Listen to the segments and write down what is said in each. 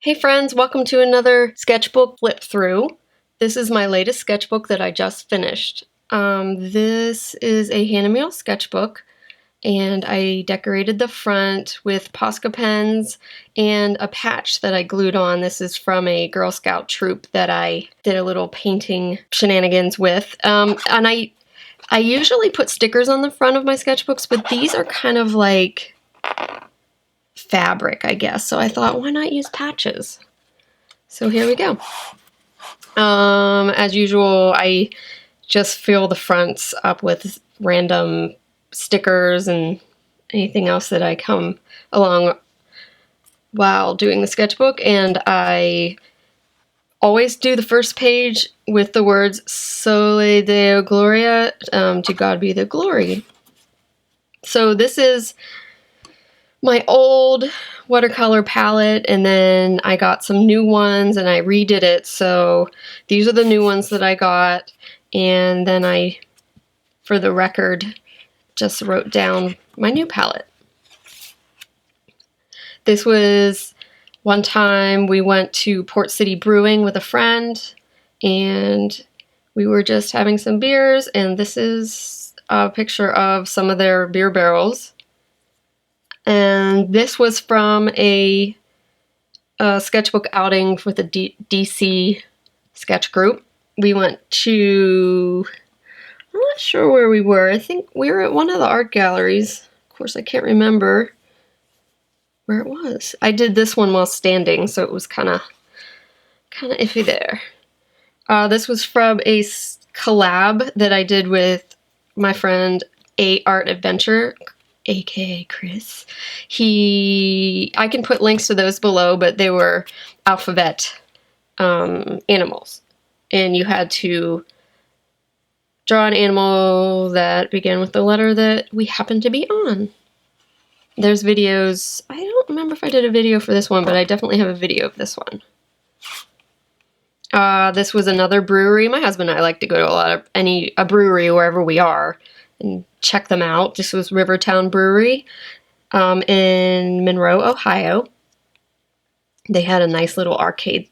Hey friends, welcome to another sketchbook flip through. This is my latest sketchbook that I just finished. This is a hand-me-meal sketchbook, and I decorated the front with Posca pens and a patch that I glued on. This is from a Girl Scout troop that I did a little painting shenanigans with. And I usually put stickers on the front of my sketchbooks, but these are kind of like fabric, I guess. So I thought, why not use patches? So here we go. As usual, I just fill the fronts up with random stickers and anything else that I come along while doing the sketchbook. And I always do the first page with the words Sole Deo Gloria, to God be the glory. So this is my old watercolor palette, and then I got some new ones and I redid it. So these are the new ones that I got, and then I, for the record, just wrote down my new palette. This was one time we went to Port City Brewing with a friend, and we were just having some beers, and this is a picture of some of their beer barrels. And this was from a sketchbook outing with the DC sketch group. We went to, I'm not sure where we were. I think we were at one of the art galleries. Of course, I can't remember where it was. I did this one while standing, so it was kind of iffy there. This was from a collab that I did with my friend A Art Adventure, aka Chris. I can put links to those below, but they were alphabet animals, and you had to draw an animal that began with the letter that we happened to be on. There's videos. I don't remember if I did a video for this one, but I definitely have a video of this one. This was another brewery. My husband and I like to go to a brewery wherever we are and check them out. This was Rivertown Brewery in Monroe, Ohio. They had a nice little arcade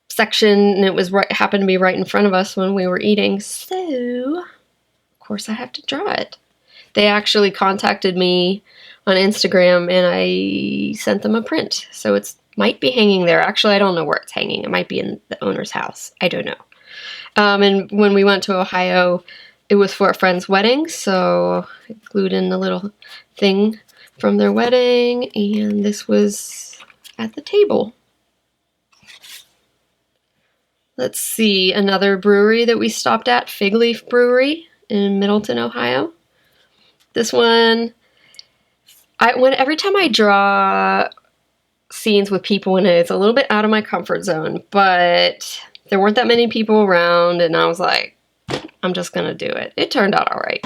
section, and it was happened to be right in front of us when we were eating, so of course I have to draw it. They actually contacted me on Instagram, and I sent them a print, so it might be hanging there. Actually, I don't know where it's hanging. It might be in the owner's house. I don't know. And when we went to Ohio, it was for a friend's wedding, so I glued in a little thing from their wedding, and this was at the table. Let's see, another brewery that we stopped at, Fig Leaf Brewery in Middleton, Ohio. This one, every time I draw scenes with people in it, it's a little bit out of my comfort zone, but there weren't that many people around, and I was like, I'm just gonna do it. It turned out all right.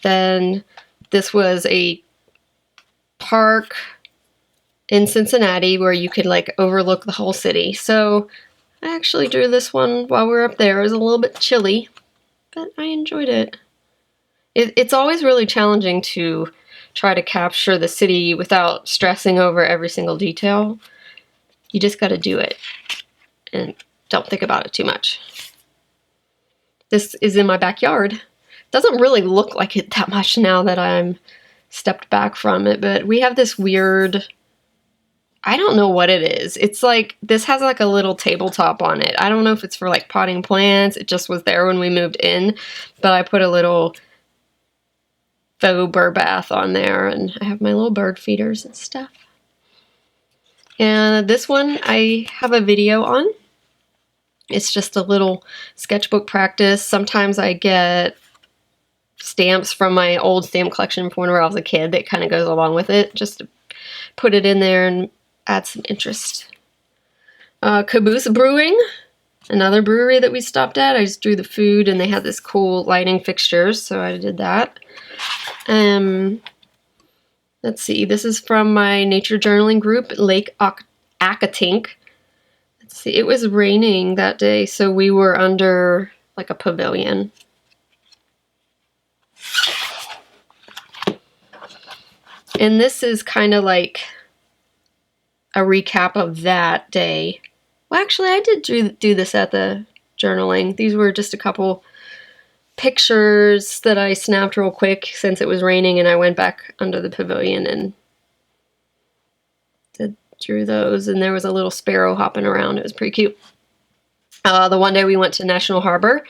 Then this was a park in Cincinnati where you could like overlook the whole city. So I actually drew this one while we were up there. It was a little bit chilly, but I enjoyed it. It's always really challenging to try to capture the city without stressing over every single detail. You just got to do it and don't think about it too much. This is in my backyard. Doesn't really look like it that much now that I'm stepped back from it, but we have this weird, I don't know what it is. It's like, this has like a little tabletop on it. I don't know if it's for like potting plants. It just was there when we moved in, but I put a little faux bird bath on there, and I have my little bird feeders and stuff. And this one I have a video on. It's just a little sketchbook practice. Sometimes I get stamps from my old stamp collection from when I was a kid that kind of goes along with it, just to put it in there and add some interest. Caboose Brewing, another brewery that we stopped at. I just drew the food, and they had this cool lighting fixtures, so I did that. Let's see, this is from my nature journaling group, Lake Accotink. Let's see, it was raining that day, so we were under like a pavilion. And this is kind of like a recap of that day. Well, actually, I did do this at the journaling. These were just a couple pictures that I snapped real quick since it was raining, and I went back under the pavilion and drew those. And there was a little sparrow hopping around. It was pretty cute. The one day we went to National Harbor.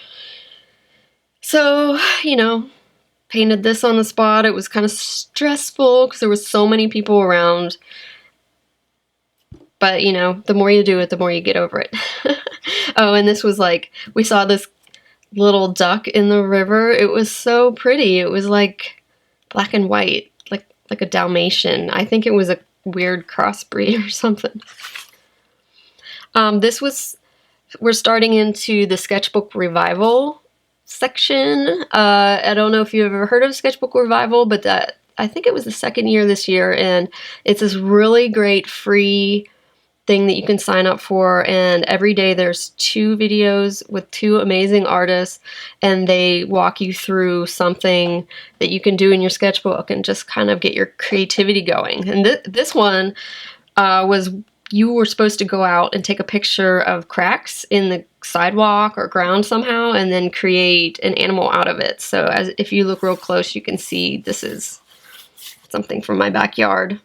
So, you know, painted this on the spot. It was kind of stressful because there was so many people around. But, you know, the more you do it, the more you get over it. Oh, and this was like, we saw this little duck in the river. It was so pretty. It was like black and white, like a Dalmatian. I think it was a weird crossbreed or something. We're starting into the Sketchbook Revival section. I don't know if you've ever heard of Sketchbook Revival, but I think it was the second year this year, and it's this really great free thing that you can sign up for, and every day there's 2 videos with 2 amazing artists, and they walk you through something that you can do in your sketchbook and just kind of get your creativity going. And this one was, you were supposed to go out and take a picture of cracks in the sidewalk or ground somehow and then create an animal out of it. So if you look real close, you can see this is something from my backyard.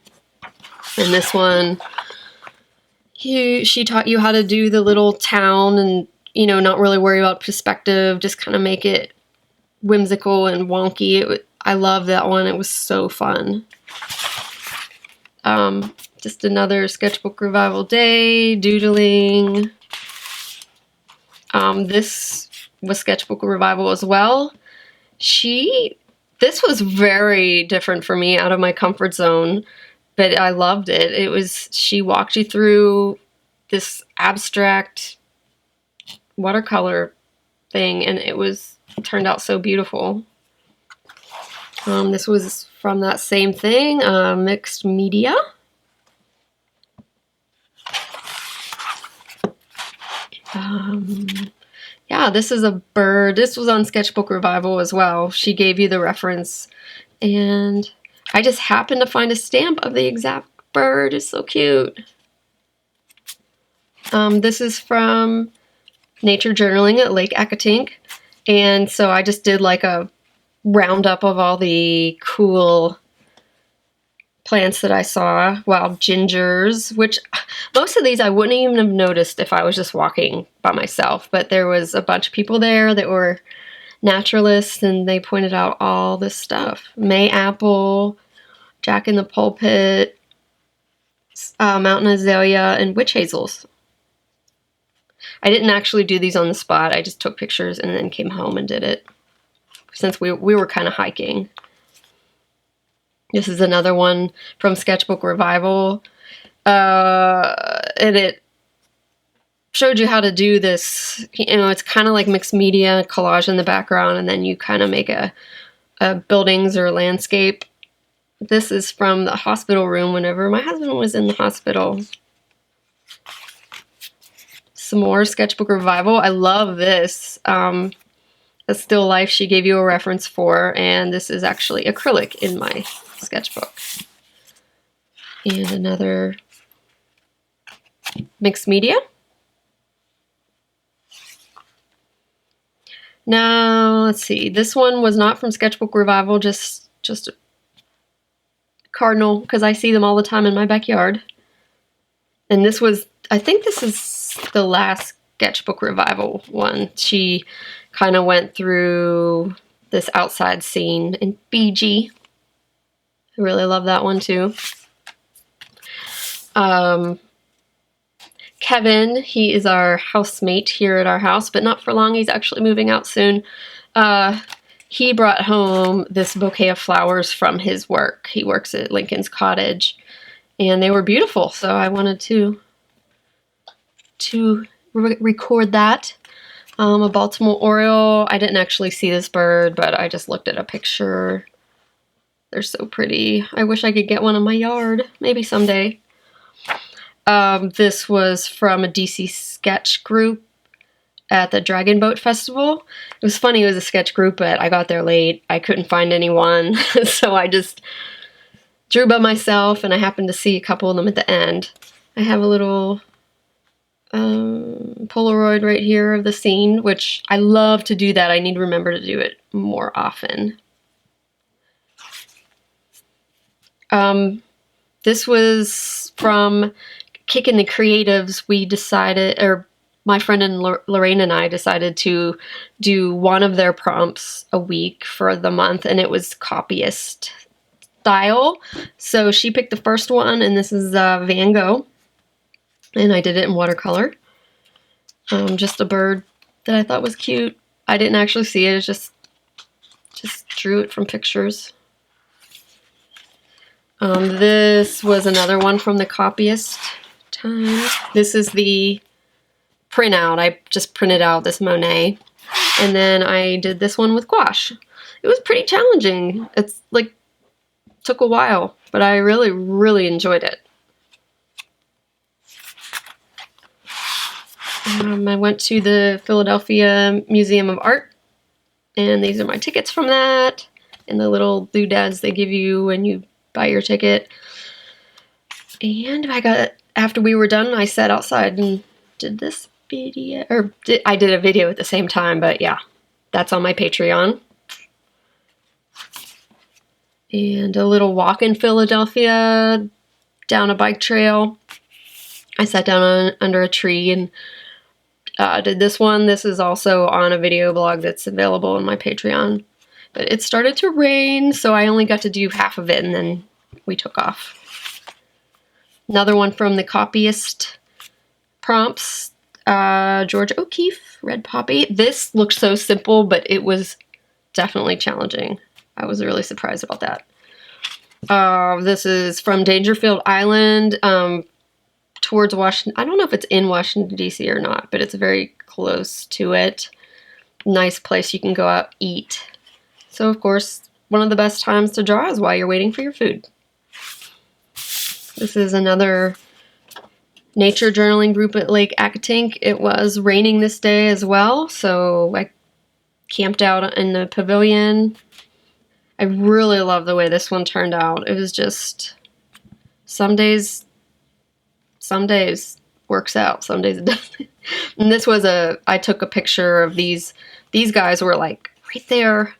And this one, she taught you how to do the little town and, you know, not really worry about perspective, just kind of make it whimsical and wonky. I love that one. It was so fun. Just another Sketchbook Revival day, doodling. This was Sketchbook Revival as well. This was very different for me, out of my comfort zone. But I loved it. She walked you through this abstract watercolor thing, and it turned out so beautiful. This was from that same thing, mixed media. Yeah, this is a bird. This was on Sketchbook Revival as well. She gave you the reference, and I just happened to find a stamp of the exact bird. It's so cute. This is from Nature Journaling at Lake Accotink. And so I just did like a roundup of all the cool plants that I saw. Wild gingers, which most of these I wouldn't even have noticed if I was just walking by myself. But there was a bunch of people there that were naturalists, and they pointed out all this stuff. May apple, Jack in the Pulpit, mountain azalea, and witch hazels. I didn't actually do these on the spot. I just took pictures and then came home and did it, since we were kind of hiking. This is another one from Sketchbook Revival. And it showed you how to do this. You know, it's kind of like mixed media, collage in the background, and then you kind of make a buildings or landscape. This is from the hospital room whenever my husband was in the hospital. Some more Sketchbook Revival. I love this. A still life she gave you a reference for, and this is actually acrylic in my sketchbook. And another mixed media. Now, let's see. This one was not from Sketchbook Revival, just a cardinal, because I see them all the time in my backyard. And this was, I think this is the last Sketchbook Revival one. She kind of went through this outside scene in Fiji. I really love that one too. Kevin, he is our housemate here at our house, but not for long. He's actually moving out soon. He brought home this bouquet of flowers from his work. He works at Lincoln's Cottage, and they were beautiful, so I wanted to record that. A Baltimore Oriole. I didn't actually see this bird, but I just looked at a picture. They're so pretty. I wish I could get one in my yard. Maybe someday. This was from a DC sketch group at the Dragon Boat Festival. It was funny, it was a sketch group, but I got there late. I couldn't find anyone, so I just drew by myself, and I happened to see a couple of them at the end. I have a little Polaroid right here of the scene, which I love to do that. I need to remember to do it more often. This was from Kicking the Creatives. We decided, or my friend and Lorraine and I decided to do one of their prompts a week for the month, and it was copyist style. So she picked the first one, and this is Van Gogh, and I did it in watercolor. Just a bird that I thought was cute. I didn't actually see it, just drew it from pictures. This was another one from the copyist time. This is the printout. I just printed out this Monet, and then I did this one with gouache. It was pretty challenging. It's like took a while, but I really enjoyed it. I went to the Philadelphia Museum of Art, and these are my tickets from that, and the little doodads they give you when you buy your ticket. And after we were done, I sat outside and did this video, I did a video at the same time, but yeah, that's on my Patreon. And a little walk in Philadelphia, down a bike trail. I sat down under a tree and did this one. This is also on a video blog that's available on my Patreon. But it started to rain, so I only got to do half of it, and then we took off. Another one from the copyist prompts, George O'Keeffe, Red Poppy. This looked so simple, but it was definitely challenging. I was really surprised about that. This is from Dangerfield Island, towards Washington. I don't know if it's in Washington, D.C. or not, but it's very close to it. Nice place you can go out eat. So, of course, one of the best times to draw is while you're waiting for your food. This is another nature journaling group at Lake Accotink. It was raining this day as well, so I camped out in the pavilion. I really love the way this one turned out. It was just, some days works out, some days it doesn't. And this was I took a picture of these guys were like right there,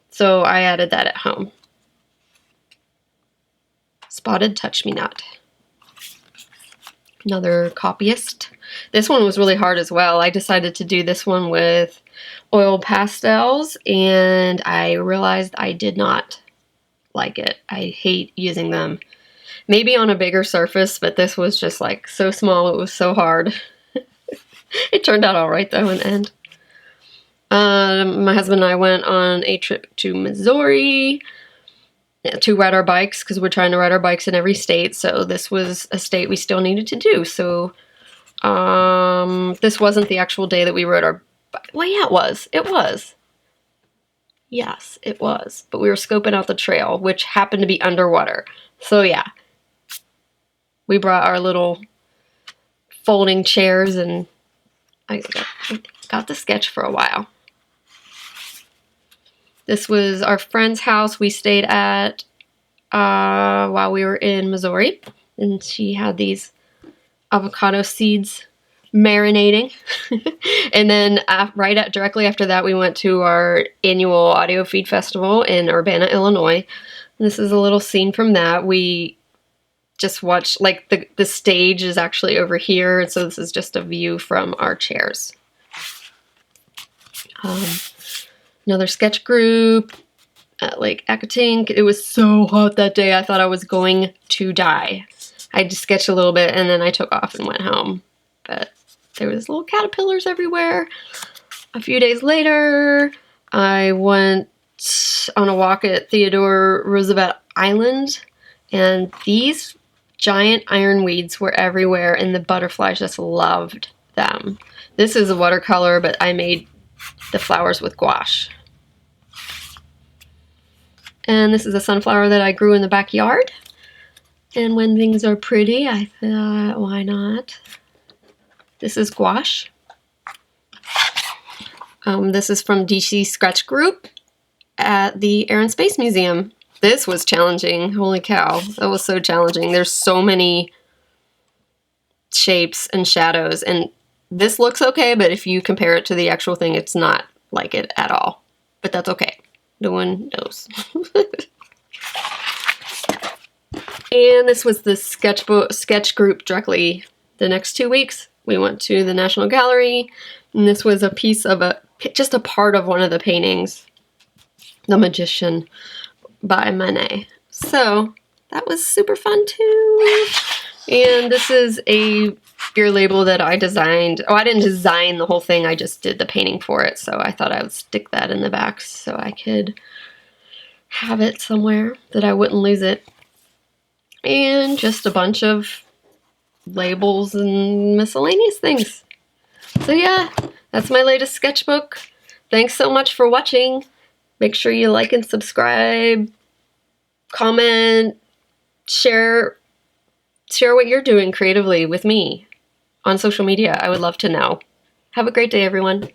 so I added that at home. Spotted Touch Me Not. Another copyist. This one was really hard as well. I decided to do this one with oil pastels, and I realized I did not like it. I hate using them. Maybe on a bigger surface, but this was just like so small, it was so hard. It turned out all right though in the end. My husband and I went on a trip to Missouri to ride our bikes, because we're trying to ride our bikes in every state, so this was a state we still needed to do. So this wasn't the actual day that we rode our bike. Well, yeah, it was. Yes, it was. But we were scoping out the trail, which happened to be underwater. So yeah, we brought our little folding chairs, and I got to sketch for a while. This was our friend's house we stayed at while we were in Missouri, and she had these avocado seeds marinating. And then directly after that, we went to our annual Audio Feed Festival in Urbana, Illinois. And this is a little scene from that. We just watched, like, the stage is actually over here, and so this is just a view from our chairs. Another sketch group at Lake Accotink. It was so hot that day, I thought I was going to die. I just sketched a little bit, and then I took off and went home. But there was little caterpillars everywhere. A few days later, I went on a walk at Theodore Roosevelt Island, and these giant ironweeds were everywhere, and the butterflies just loved them. This is a watercolor, but I made the flowers with gouache. And this is a sunflower that I grew in the backyard. And when things are pretty, I thought, why not? This is gouache. This is from DC Sketch Group at the Air and Space Museum. This was challenging. Holy cow, that was so challenging. There's so many shapes and shadows, and this looks okay, but if you compare it to the actual thing, it's not like it at all. But that's okay. No one knows. And this was the sketch group directly the next 2 weeks. We went to the National Gallery, and this was a piece of just a part of one of the paintings, The Magician by Manet. So that was super fun too. And this is a beer label that I designed. Oh, I didn't design the whole thing, I just did the painting for it, so I thought I would stick that in the back so I could have it somewhere that I wouldn't lose it. And just a bunch of labels and miscellaneous things. So yeah, that's my latest sketchbook. Thanks so much for watching. Make sure you like and subscribe, comment, share what you're doing creatively with me on social media. I would love to know. Have a great day, everyone.